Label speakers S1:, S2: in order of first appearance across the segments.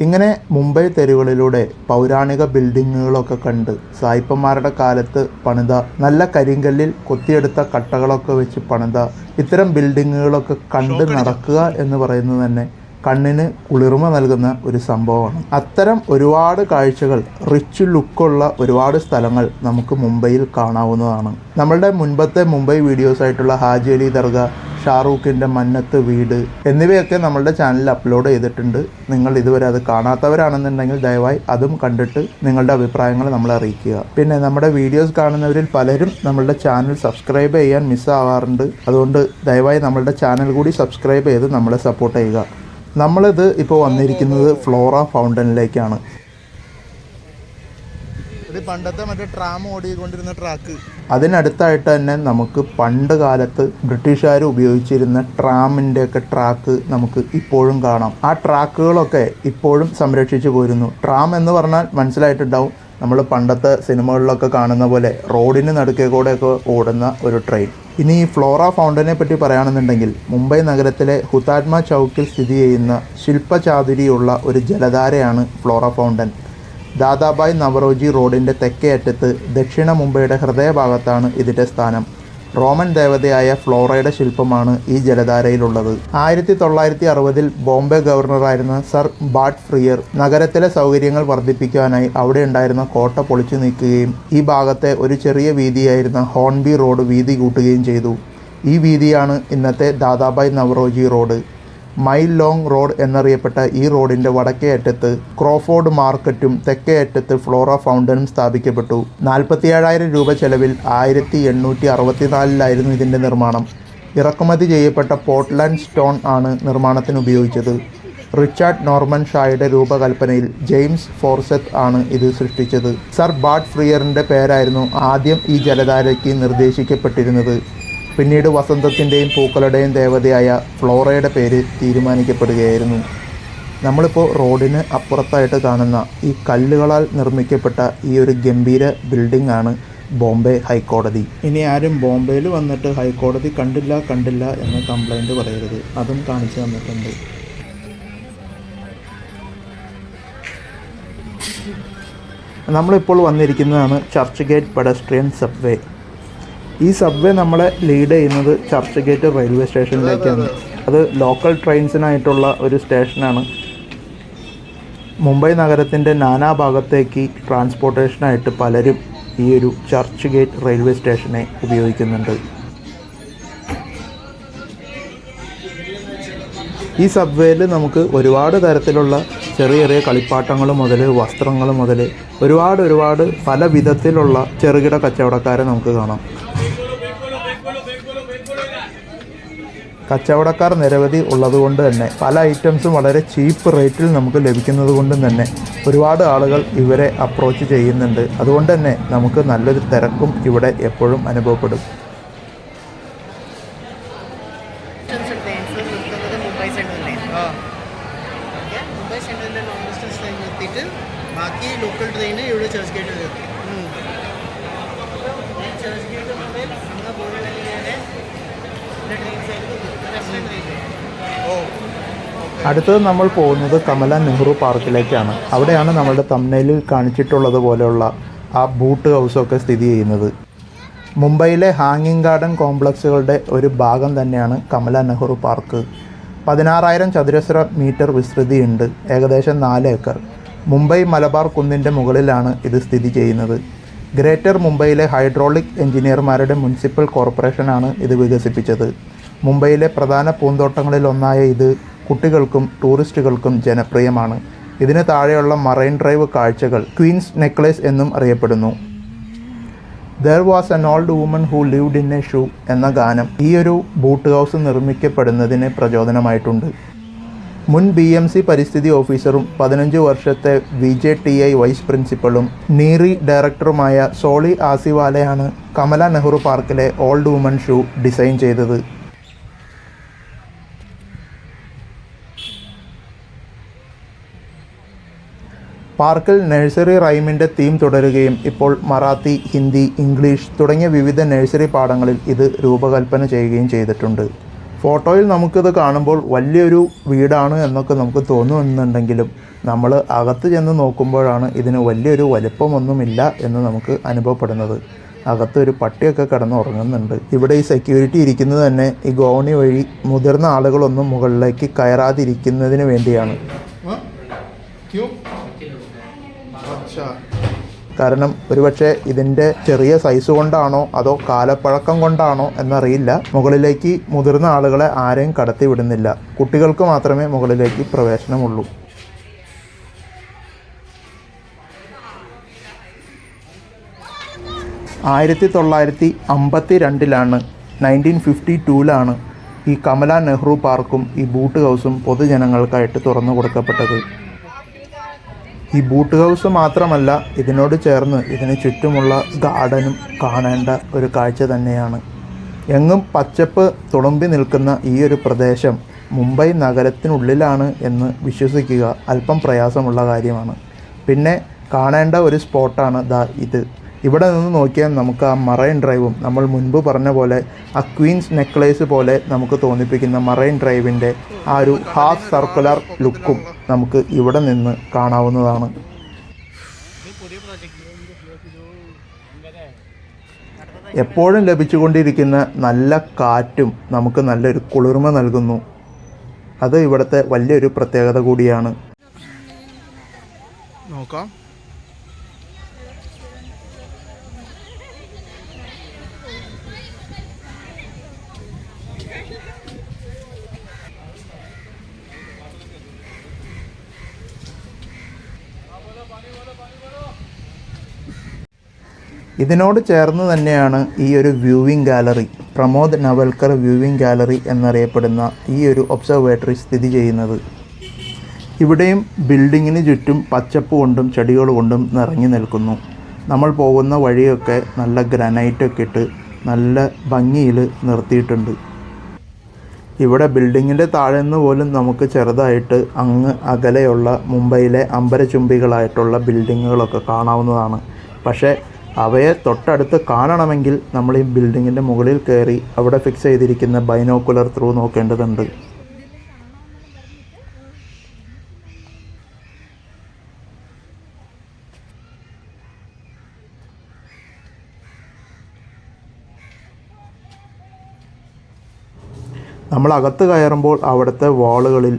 S1: ഇങ്ങനെ മുംബൈ തെരുവുകളിലൂടെ പൗരാണിക ബിൽഡിങ്ങുകളൊക്കെ കണ്ട് സായിപ്പന്മാരുടെ കാലത്ത് പണിത നല്ല കരിങ്കല്ലിൽ കൊത്തിയെടുത്ത കട്ടകളൊക്കെ വെച്ച് പണിത ഇത്തരം ബിൽഡിങ്ങുകളൊക്കെ കണ്ട് നടക്കുക എന്ന് പറയുന്നത് തന്നെ കണ്ണിന് കുളിർമ നൽകുന്ന ഒരു സംഭവമാണ്. അത്തരം ഒരുപാട് കാഴ്ചകൾ, റിച്ച് ലുക്കുള്ള ഒരുപാട് സ്ഥലങ്ങൾ നമുക്ക് മുംബൈയിൽ കാണാവുന്നതാണ്. നമ്മളുടെ മുൻപത്തെ മുംബൈ വീഡിയോസ് ആയിട്ടുള്ള ഹാജി അലി ദർഗ, ഷാറൂഖിൻ്റെ മന്നത്ത് വീട് എന്നിവയൊക്കെ നമ്മളുടെ ചാനലിൽ അപ്ലോഡ് ചെയ്തിട്ടുണ്ട്. നിങ്ങൾ ഇതുവരെ അത് കാണാത്തവരാണെന്നുണ്ടെങ്കിൽ ദയവായി അതും കണ്ടിട്ട് നിങ്ങളുടെ അഭിപ്രായങ്ങൾ നമ്മളെ അറിയിക്കുക. പിന്നെ നമ്മുടെ വീഡിയോസ് കാണുന്നവരിൽ പലരും നമ്മളുടെ ചാനൽ സബ്സ്ക്രൈബ് ചെയ്യാൻ മിസ്സാവാറുണ്ട്. അതുകൊണ്ട് ദയവായി നമ്മളുടെ ചാനൽ കൂടി സബ്സ്ക്രൈബ് ചെയ്ത് നമ്മളെ സപ്പോർട്ട് ചെയ്യുക. നമ്മളിത് ഇപ്പോൾ വന്നിരിക്കുന്നത് ഫ്ലോറ ഫൗണ്ടനിലേക്കാണ്. പണ്ടത്തെ മറ്റേ ട്രാം ഓടിക്കൊണ്ടിരുന്ന ട്രാക്ക്, അതിനടുത്തായിട്ട് തന്നെ നമുക്ക് പണ്ട് കാലത്ത് ബ്രിട്ടീഷുകാർ ഉപയോഗിച്ചിരുന്ന ട്രാമിൻ്റെ ഒക്കെ ട്രാക്ക് നമുക്ക് ഇപ്പോഴും കാണാം. ആ ട്രാക്കുകളൊക്കെ ഇപ്പോഴും സംരക്ഷിച്ചു പോരുന്നു. ട്രാം എന്ന് പറഞ്ഞാൽ മനസ്സിലായിട്ടുണ്ടാവും, നമ്മൾ പണ്ടത്തെ സിനിമകളിലൊക്കെ കാണുന്ന പോലെ റോഡിന് നടുക്കേ കൂടെയൊക്കെ ഓടുന്ന ഒരു ട്രെയിൻ. ഇനി ഈ ഫ്ലോറ ഫൗണ്ടനെ പറ്റി പറയുകയാണെന്നുണ്ടെങ്കിൽ മുംബൈ നഗരത്തിലെ ഹുതാത്മ ചൗക്കിൽ സ്ഥിതി ചെയ്യുന്ന ശില്പചാതുരിയുള്ള ഒരു ജലധാരയാണ് ഫ്ലോറ ഫൗണ്ടൻ. ദാദാബായ് നവറോജി റോഡിൻ്റെ തെക്കേ അറ്റത്ത് ദക്ഷിണ മുംബൈയുടെ ഹൃദയഭാഗത്താണ് ഇതിൻ്റെ സ്ഥാനം. റോമൻ ദേവതയായ ഫ്ലോറയുടെ ശില്പമാണ് ഈ ജലധാരയിലുള്ളത്. 1960-ൽ ബോംബെ ഗവർണറായിരുന്ന സർ ബാട്ട് ഫ്രിയർ നഗരത്തിലെ സൗകര്യങ്ങൾ വർദ്ധിപ്പിക്കാനായി അവിടെ ഉണ്ടായിരുന്ന കോട്ട പൊളിച്ചു നീക്കുകയും ഈ ഭാഗത്തെ ഒരു ചെറിയ വീതിയായിരുന്ന ഹോൺബി റോഡ് വീതി കൂട്ടുകയും ചെയ്തു. ഈ വീതിയാണ് ഇന്നത്തെ Dadabhai Naoroji road. Mile long road എന്നറിയപ്പെട്ട ഈ റോഡിൻ്റെ വടക്കേ അറ്റത്ത് ക്രോഫോർഡ് മാർക്കറ്റും തെക്കേ അറ്റത്ത് ഫ്ലോറ ഫൗണ്ടനും സ്ഥാപിക്കപ്പെട്ടു. 47,000 രൂപ ചെലവിൽ 1864-ലായിരുന്നു ഇതിൻ്റെ നിർമ്മാണം. ഇറക്കുമതി ചെയ്യപ്പെട്ട പോർട്ട്ലാൻഡ് സ്റ്റോൺ ആണ് നിർമ്മാണത്തിന് ഉപയോഗിച്ചത്. റിച്ചാർഡ് നോർമൻ ഷായുടെ രൂപകൽപ്പനയിൽ ജെയിംസ് ഫോർസെത്ത് ആണ് ഇത് സൃഷ്ടിച്ചത്. സർ ബാട്ട് ഫ്രിയറിൻ്റെ പേരായിരുന്നു ആദ്യം ഈ ജലധാരയ്ക്ക് നിർദ്ദേശിക്കപ്പെട്ടിരുന്നത്. പിന്നീട് വസന്തത്തിൻ്റെയും പൂക്കളുടെയും ദേവതയായ ഫ്ലോറയുടെ പേര് തീരുമാനിക്കപ്പെടുകയായിരുന്നു. നമ്മളിപ്പോൾ റോഡിന് അപ്പുറത്തായിട്ട് കാണുന്ന ഈ കല്ലുകളാൽ നിർമ്മിക്കപ്പെട്ട ഈ ഒരു ഗംഭീര ബിൽഡിംഗ് ആണ് ബോംബെ ഹൈക്കോടതി. ഇനി ആരും ബോംബെയിൽ വന്നിട്ട് ഹൈക്കോടതി കണ്ടില്ല എന്ന് കംപ്ലൈൻറ്റ് പറയരുത്, അതും കാണിച്ചു തന്നിട്ടുണ്ട്. നമ്മളിപ്പോൾ വന്നിരിക്കുന്നതാണ് ചർച്ച് ഗേറ്റ് പെഡസ്ട്രിയൻ സബ്വേ. ഈ സബ്വേ നമ്മളെ ലീഡ് ചെയ്യുന്നത് ചർച്ച് ഗേറ്റ് റെയിൽവേ സ്റ്റേഷനിലേക്കാണ്. അത് ലോക്കൽ ട്രെയിൻസിനായിട്ടുള്ള ഒരു സ്റ്റേഷനാണ്. മുംബൈ നഗരത്തിൻ്റെ നാനാഭാഗത്തേക്ക് ട്രാൻസ്പോർട്ടേഷനായിട്ട് പലരും ഈ ഒരു ചർച്ച് ഗേറ്റ് റെയിൽവേ സ്റ്റേഷനെ ഉപയോഗിക്കുന്നുണ്ട്. ഈ സബ്വേയിൽ നമുക്ക് ഒരുപാട് തരത്തിലുള്ള ചെറിയ ചെറിയ കളിപ്പാട്ടങ്ങൾ മുതൽ വസ്ത്രങ്ങൾ മുതൽ ഒരുപാട് പല വിധത്തിലുള്ള ചെറുകിട കച്ചവടക്കാരെ നമുക്ക് കാണാം. കച്ചവടക്കാർ നിരവധി ഉള്ളതുകൊണ്ട് തന്നെ പല ഐറ്റംസും വളരെ ചീപ്പ് റേറ്റിൽ നമുക്ക് ലഭിക്കുന്നത് കൊണ്ടും തന്നെ ഒരുപാട് ആളുകൾ ഇവരെ അപ്രോച്ച് ചെയ്യുന്നുണ്ട്. അതുകൊണ്ട് തന്നെ നമുക്ക് നല്ലൊരു തിരക്കും ഇവിടെ എപ്പോഴും അനുഭവപ്പെടും.
S2: ബാക്കി ലോക്കൽ ട്രെയിൻ ഇവിടെ ചർച്ച് ഗേറ്റിൽ എത്തി. ചർച്ച് ഗേറ്റ് നമ്മുടെ ബോർഡിലെ
S1: അടുത്തത് നമ്മൾ പോകുന്നത് കമല നെഹ്റു പാർക്കിലേക്കാണ്. അവിടെയാണ് നമ്മളുടെ തംബ്നെയിലിൽ കാണിച്ചിട്ടുള്ളത് പോലെയുള്ള ആ ബൂട്ട് ഹൗസൊക്കെ സ്ഥിതി ചെയ്യുന്നത്. മുംബൈയിലെ ഹാങ്ങിങ് ഗാർഡൻ കോംപ്ലക്സുകളുടെ ഒരു ഭാഗം തന്നെയാണ് കമല നെഹ്റു പാർക്ക്. 16,000 ചതുരശ്ര മീറ്റർ വിസ്തൃതിയുണ്ട്, ഏകദേശം 4 ഏക്കർ. മുംബൈ മലബാർ കുന്നിൻ്റെ മുകളിലാണ് ഇത് സ്ഥിതി ചെയ്യുന്നത്. ഗ്രേറ്റർ മുംബൈയിലെ ഹൈഡ്രോളിക് എഞ്ചിനീയർമാരുടെ മുനിസിപ്പൽ കോർപ്പറേഷനാണ് ഇത് വികസിപ്പിച്ചത്. മുംബൈയിലെ പ്രധാന പൂന്തോട്ടങ്ങളിലൊന്നായ ഇത് കുട്ടികൾക്കും ടൂറിസ്റ്റുകൾക്കും ജനപ്രിയമാണ്. ഇതിന് താഴെയുള്ള മറൈൻ ഡ്രൈവ് കാഴ്ചകൾ ക്വീൻസ് നെക്ലേസ് എന്നും അറിയപ്പെടുന്നു. There was an old woman who lived in A shoe എന്ന ഗാനം ഈ ഒരു ബൂട്ട് ഹൗസ് നിർമ്മിക്കപ്പെടുന്നതിന് പ്രചോദനമായിട്ടുണ്ട്. മുൻ BMC പരിസ്ഥിതി ഓഫീസറും 15 വർഷത്തെ VJTI വൈസ് പ്രിൻസിപ്പളും നീറി ഡയറക്ടറുമായ സോളി ആസിവാലയാണ് കമല നെഹ്റു പാർക്കിലെ ഓൾഡ് വുമൺ ഷൂ ഡിസൈൻ ചെയ്തത്. പാർക്കിൽ നഴ്സറി റൈമിൻ്റെ തീം തുടരുകയും ഇപ്പോൾ മറാത്തി, ഹിന്ദി, ഇംഗ്ലീഷ് തുടങ്ങിയ വിവിധ നഴ്സറി പാഠങ്ങളിൽ ഇത് രൂപകൽപ്പന ചെയ്യുകയും ചെയ്തിട്ടുണ്ട്. ഫോട്ടോയിൽ നമുക്കിത് കാണുമ്പോൾ വലിയൊരു വീടാണ് എന്നൊക്കെ നമുക്ക് തോന്നുന്നുണ്ടെങ്കിലും നമ്മൾ അകത്ത് ചെന്ന് നോക്കുമ്പോഴാണ് ഇതിന് വലിയൊരു വലിപ്പമൊന്നുമില്ല എന്ന് നമുക്ക് അനുഭവപ്പെടുന്നത്. അകത്തൊരു പട്ടിയൊക്കെ കിടന്ന് ഉറങ്ങുന്നുണ്ട്. ഇവിടെ ഈ സെക്യൂരിറ്റി ഇരിക്കുന്നത് തന്നെ ഈ ഗോവണി വഴി മുതിർന്ന ആളുകളൊന്നും മുകളിലേക്ക് കയറാതിരിക്കുന്നതിന് വേണ്ടിയാണ്. കാരണം ഒരുപക്ഷെ ഇതിൻ്റെ ചെറിയ സൈസ് കൊണ്ടാണോ അതോ കാലപ്പഴക്കം കൊണ്ടാണോ എന്നറിയില്ല, മുകളിലേക്ക് മുതിർന്ന ആളുകളെ ആരെയും കടത്തി വിടുന്നില്ല. കുട്ടികൾക്ക് മാത്രമേ മുകളിലേക്ക് പ്രവേശനമുള്ളൂ. 1952 1952 ഈ കമല നെഹ്റു പാർക്കും ഈ ബൂട്ട് ഹൗസും പൊതുജനങ്ങൾക്കായിട്ട് തുറന്നു കൊടുക്കപ്പെട്ടത്. ഈ ബൂട്ട് ഹൗസ് മാത്രമല്ല, ഇതിനോട് ചേർന്ന് ഇതിന് ചുറ്റുമുള്ള ഗാർഡനും കാണേണ്ട ഒരു കാഴ്ച തന്നെയാണ്. എങ്ങും പച്ചപ്പ് തുളുമ്പി നിൽക്കുന്ന ഈ ഒരു പ്രദേശം മുംബൈ നഗരത്തിനുള്ളിലാണ് എന്ന് വിശ്വസിക്കുക അല്പം പ്രയാസമുള്ള കാര്യമാണ്. പിന്നെ കാണേണ്ട ഒരു സ്പോട്ടാണ് ഇത്. ഇവിടെ നിന്ന് നോക്കിയാൽ നമുക്ക് ആ മറൈൻ ഡ്രൈവും നമ്മൾ മുൻപ് പറഞ്ഞ പോലെ ആ ക്വീൻസ് നെക്ലേസ് പോലെ നമുക്ക് തോന്നിപ്പിക്കുന്ന മറൈൻ ഡ്രൈവിൻ്റെ ആ ഒരു ഹാഫ് സർക്കുലർ ലുക്കും നമുക്ക് ഇവിടെ നിന്ന് കാണാവുന്നതാണ്. എപ്പോഴും ലഭിച്ചുകൊണ്ടിരിക്കുന്ന നല്ല കാറ്റും നമുക്ക് നല്ലൊരു കുളിർമ നൽകുന്നു. അത് ഇവിടുത്തെ വലിയൊരു പ്രത്യേകത കൂടിയാണ്. നോക്കാം. ഇതിനോട് ചേർന്ന് തന്നെയാണ് ഈ ഒരു viewing gallery, Pramod Navalkar viewing gallery എന്നറിയപ്പെടുന്ന ഈ ഒരു ഒബ്സർവേറ്ററി സ്ഥിതി ചെയ്യുന്നത്. ഇവിടെയും ബിൽഡിങ്ങിന് ചുറ്റും പച്ചപ്പ് കൊണ്ടും ചെടികൾ കൊണ്ടും നിറഞ്ഞു നിൽക്കുന്നു. നമ്മൾ പോകുന്ന വഴിയൊക്കെ നല്ല ഗ്രാനൈറ്റൊക്കെ ഇട്ട് നല്ല ഭംഗിയിൽ നിർത്തിയിട്ടുണ്ട്. ഇവിടെ ബിൽഡിങ്ങിൻ്റെ താഴെ നിന്ന് പോലും നമുക്ക് ചെറുതായിട്ട് അങ്ങ് അകലെയുള്ള മുംബൈയിലെ അമ്പരചുംബികളായിട്ടുള്ള ബിൽഡിങ്ങുകളൊക്കെ കാണാവുന്നതാണ്. പക്ഷേ അവയെ തൊട്ടടുത്ത് കാണണമെങ്കിൽ നമ്മൾ ഈ ബിൽഡിങ്ങിൻ്റെ മുകളിൽ കയറി അവിടെ ഫിക്സ് ചെയ്തിരിക്കുന്ന ബൈനോക്കുലർ ത്രൂ നോക്കേണ്ടതുണ്ട്. നമ്മൾ അകത്ത് കയറുമ്പോൾ അവിടുത്തെ വാളുകളിൽ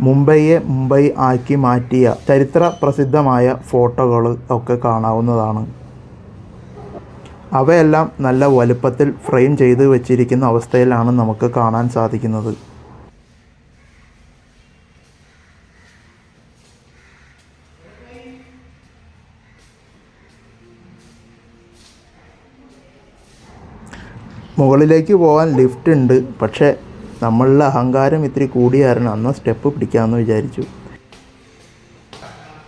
S1: മുംബൈയെ മുംബൈ ആക്കി മാറ്റിയ ചരിത്ര പ്രസിദ്ധമായ ഫോട്ടോകൾ ഒക്കെ കാണാവുന്നതാണ്. അവയെല്ലാം നല്ല വലുപ്പത്തിൽ ഫ്രെയിം ചെയ്ത് വെച്ചിരിക്കുന്ന അവസ്ഥയിലാണ് നമുക്ക് കാണാൻ സാധിക്കുന്നത്. മുകളിലേക്ക് പോകാൻ ലിഫ്റ്റ് ഉണ്ട്. പക്ഷേ നമ്മളുടെ അഹങ്കാരം ഇത്തിരി കൂടിയായിരുന്നു. അന്ന് സ്റ്റെപ്പ് പിടിക്കാമെന്ന് വിചാരിച്ചു.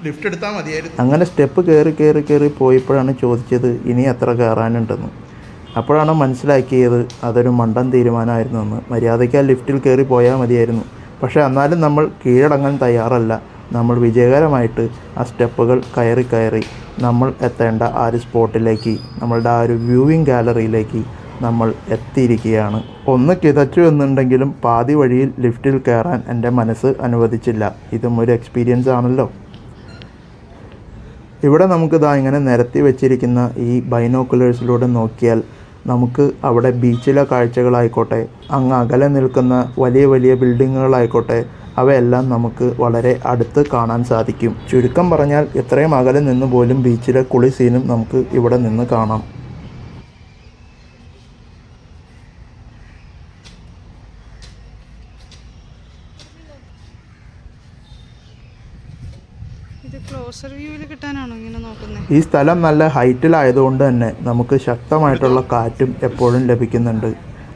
S1: ലിഫ്റ്റ് എടുത്താൽ മതിയായിരുന്നു. അങ്ങനെ സ്റ്റെപ്പ് കയറി പോയപ്പോഴാണ് ചോദിച്ചത് ഇനി എത്ര കയറാനുണ്ടെന്ന്. അപ്പോഴാണ് മനസ്സിലാക്കിയത് അതൊരു മണ്ടൻ തീരുമാനമായിരുന്നെന്ന്. മര്യാദയ്ക്ക് ആ ലിഫ്റ്റിൽ കയറി പോയാൽ മതിയായിരുന്നു. പക്ഷേ എന്നാലും നമ്മൾ കീഴടങ്ങാൻ തയ്യാറല്ല. നമ്മൾ വിജയകരമായിട്ട് ആ സ്റ്റെപ്പുകൾ കയറി നമ്മൾ എത്തേണ്ട ആ ഒരു സ്പോട്ടിലേക്ക്, നമ്മളുടെ ആ ഒരു വ്യൂവിംഗ് ഗാലറിയിലേക്ക് നമ്മൾ എത്തിയിരിക്കുകയാണ്. ഒന്ന് കിതച്ചു എന്നുണ്ടെങ്കിലും പാതി വഴിയിൽ ലിഫ്റ്റിൽ കയറാൻ എൻ്റെ മനസ്സ് അനുവദിച്ചില്ല. ഇതും ഒരു എക്സ്പീരിയൻസ് ആണല്ലോ. ഇവിടെ നമുക്കിതാ ഇങ്ങനെ നിരത്തി വെച്ചിരിക്കുന്ന ഈ ബൈനോക്കുലേഴ്സിലൂടെ നോക്കിയാൽ നമുക്ക് അവിടെ ബീച്ചിലെ കാഴ്ചകളായിക്കോട്ടെ, അങ്ങ് അകലെ നിൽക്കുന്ന വലിയ വലിയ ബിൽഡിങ്ങുകളായിക്കോട്ടെ, അവയെല്ലാം നമുക്ക് വളരെ അടുത്ത് കാണാൻ സാധിക്കും. ചുരുക്കം പറഞ്ഞാൽ എത്രയും അകലെ നിന്ന് പോലും ബീച്ചിലെ കുളി സീനും നമുക്ക് ഇവിടെ നിന്ന് കാണാം. ഈ സ്ഥലം നല്ല ഹൈറ്റിലായതുകൊണ്ട് തന്നെ നമുക്ക് ശക്തമായിട്ടുള്ള കാറ്റും എപ്പോഴും ലഭിക്കുന്നുണ്ട്.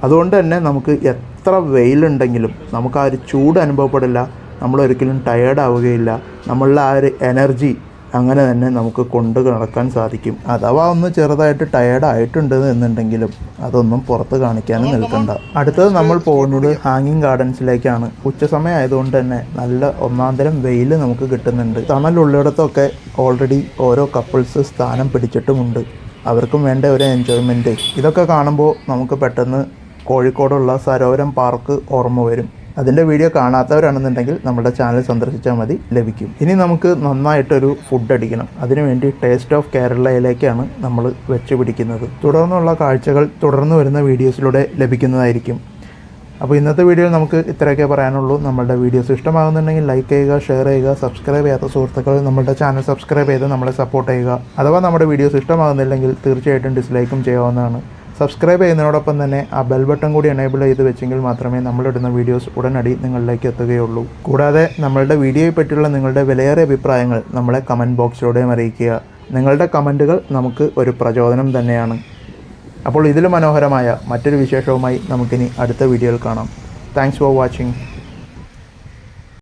S1: അതുകൊണ്ട് തന്നെ നമുക്ക് എത്ര വെയിലുണ്ടെങ്കിലും നമുക്ക് ആ ഒരു ചൂട് അനുഭവപ്പെടില്ല. നമ്മളൊരിക്കലും ടയേർഡ് ആവുകയില്ല. നമ്മളുടെ ആ ഒരു എനർജി അങ്ങനെ തന്നെ നമുക്ക് കൊണ്ട് നടക്കാൻ സാധിക്കും. അഥവാ ഒന്ന് ചെറുതായിട്ട് ടയേർഡ് ആയിട്ടുണ്ട് എന്നുണ്ടെങ്കിലും അതൊന്നും പുറത്ത് കാണിക്കാനും നിൽക്കണ്ട. അടുത്തത് നമ്മൾ പോകുന്നത് ഹാങ്ങിങ് ഗാർഡൻസിലേക്കാണ്. ഉച്ചസമയം ആയതുകൊണ്ട് തന്നെ നല്ല ഒന്നാന്തരം വെയിൽ നമുക്ക് കിട്ടുന്നുണ്ട്. തണലുള്ളിടത്തൊക്കെ ഓൾറെഡി ഓരോ കപ്പിൾസ് സ്ഥാനം പിടിച്ചിട്ടുമുണ്ട്. അവർക്കും വേണ്ട ഒരു എൻജോയ്മെൻറ്റ്. ഇതൊക്കെ കാണുമ്പോൾ നമുക്ക് പെട്ടെന്ന് കോഴിക്കോടുള്ള സരോവരം പാർക്ക് ഓർമ്മ വരും. അതിൻ്റെ വീഡിയോ കാണാത്തവരാണെന്നുണ്ടെങ്കിൽ നമ്മുടെ ചാനൽ സന്ദർശിച്ചാൽ മതി, ലഭിക്കും. ഇനി നമുക്ക് നന്നായിട്ടൊരു ഫുഡ് അടിക്കണം. അതിനുവേണ്ടി ടേസ്റ്റ് ഓഫ് കേരളയിലേക്കാണ് നമ്മൾ വെച്ച് പിടിക്കുന്നത്. തുടർന്നുള്ള കാഴ്ചകൾ തുടർന്ന് വരുന്ന വീഡിയോസിലൂടെ ലഭിക്കുന്നതായിരിക്കും. അപ്പോൾ ഇന്നത്തെ വീഡിയോയിൽ നമുക്ക് ഇത്രയൊക്കെ പറയാനുള്ളൂ. നമ്മളുടെ വീഡിയോസ് ഇഷ്ടമാകുന്നുണ്ടെങ്കിൽ ലൈക്ക് ചെയ്യുക, ഷെയർ ചെയ്യുക. സബ്സ്ക്രൈബ് ചെയ്യാത്ത സുഹൃത്തുക്കൾ നമ്മുടെ ചാനൽ സബ്സ്ക്രൈബ് ചെയ്ത് നമ്മളെ സപ്പോർട്ട് ചെയ്യുക. അഥവാ നമ്മുടെ വീഡിയോസ് ഇഷ്ടമാകുന്നില്ലെങ്കിൽ തീർച്ചയായിട്ടും ഡിസ്ലൈക്കും ചെയ്യാവുന്നതാണ്. സബ്സ്ക്രൈബ് ചെയ്യുന്നതിനോടൊപ്പം തന്നെ ആ ബെൽ ബട്ടൺ കൂടി എനേബിൾ ചെയ്ത് വെച്ചെങ്കിൽ മാത്രമേ നമ്മളിടുന്ന വീഡിയോസ് ഉടനടി നിങ്ങളിലേക്ക് എത്തുകയുള്ളൂ. കൂടാതെ നമ്മളുടെ വീഡിയോയെ പറ്റിയുള്ള നിങ്ങളുടെ വിലയേറിയ അഭിപ്രായങ്ങൾ നമ്മളെ കമൻറ്റ് ബോക്സിലൂടെയും അറിയിക്കുക. നിങ്ങളുടെ കമൻറ്റുകൾ നമുക്ക് ഒരു പ്രചോദനം തന്നെയാണ്. അപ്പോൾ ഇതിലും മനോഹരമായ മറ്റൊരു വിശേഷവുമായി നമുക്കിനി അടുത്ത വീഡിയോയിൽ കാണാം. Thanks for watching.